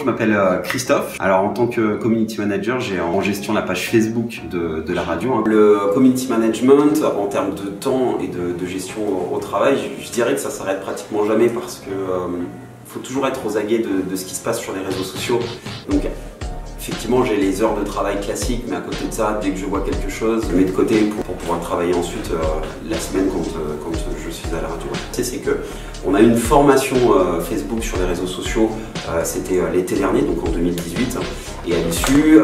je m'appelle Christophe. Alors en tant que community manager, j'ai en gestion la page Facebook de la radio. Le community management, en termes de temps et de gestion au travail, je dirais que ça s'arrête pratiquement jamais parce que faut toujours être aux aguets de ce qui se passe sur les réseaux sociaux. Donc effectivement, j'ai les heures de travail classiques, mais à côté de ça, dès que je vois quelque chose, je mets de côté pour pouvoir travailler ensuite la semaine quand je suis à la radio. C'est que on a eu une formation Facebook sur les réseaux sociaux, c'était l'été dernier, donc en 2018. Et à l'issue,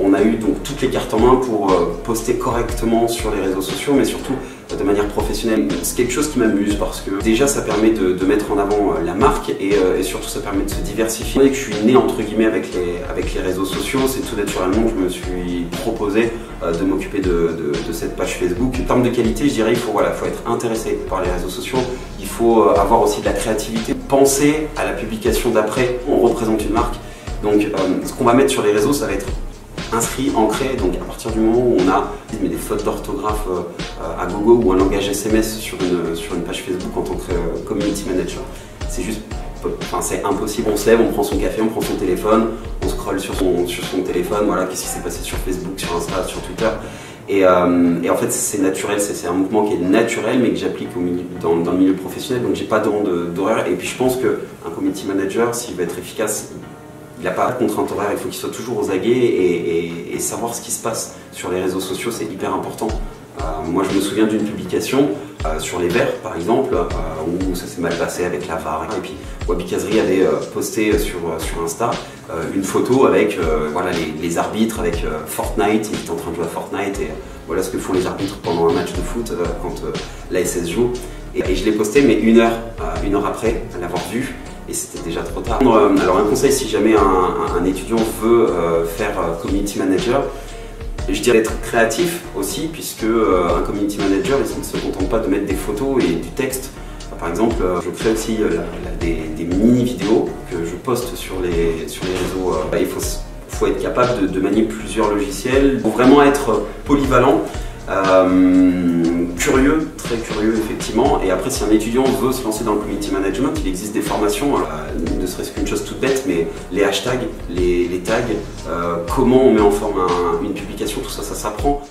on a eu donc toutes les cartes en main pour poster correctement sur les réseaux sociaux, mais surtout de manière professionnelle. C'est quelque chose qui m'amuse parce que déjà ça permet de mettre en avant la marque et surtout ça permet de se diversifier. Dès que je suis né entre guillemets avec les réseaux sociaux, c'est tout naturellement que je me suis proposé de m'occuper de cette page Facebook. En termes de qualité, je dirais il faut être intéressé par les réseaux sociaux, il faut avoir aussi de la créativité, penser à la publication d'après, on représente une marque. Donc ce qu'on va mettre sur les réseaux, ça va être inscrit, ancré, donc à partir du moment où on a des fautes d'orthographe à gogo ou un langage SMS sur une page Facebook en tant que community manager, c'est juste, c'est impossible. On se lève, on prend son café, on prend son téléphone, on scrolle sur son téléphone, voilà, qu'est-ce qui s'est passé sur Facebook, sur Insta, sur Twitter. Et en fait c'est naturel, c'est un mouvement qui est naturel mais que j'applique dans le milieu professionnel, donc j'ai pas d'horaire. Et puis je pense qu'un community manager, s'il veut être efficace, il n'a pas de contrainte horaire, il faut qu'il soit toujours aux aguets et savoir ce qui se passe sur les réseaux sociaux, c'est hyper important. Moi je me souviens d'une publication sur les verts par exemple, où ça s'est mal passé avec la VAR. Et puis Wabi Kazri avait posté sur Insta une photo avec voilà, les arbitres avec Fortnite, ils étaient en train de jouer à Fortnite et voilà ce que font les arbitres pendant un match de foot quand l'ASS joue. Et je l'ai posté mais une heure après l'avoir vu. Et c'était déjà trop tard. Alors un conseil, si jamais un étudiant veut faire community manager, je dirais d'être créatif aussi, puisque un community manager, il ne se contente pas de mettre des photos et du texte. Par exemple, je crée aussi des mini-vidéos que je poste sur les réseaux. Il faut être capable de manier plusieurs logiciels pour vraiment être polyvalent. Curieux, très curieux effectivement. Et après, si un étudiant veut se lancer dans le community management, il existe des formations, ne serait-ce qu'une chose toute bête, mais les hashtags, les tags, comment on met en forme une publication, tout ça, ça s'apprend.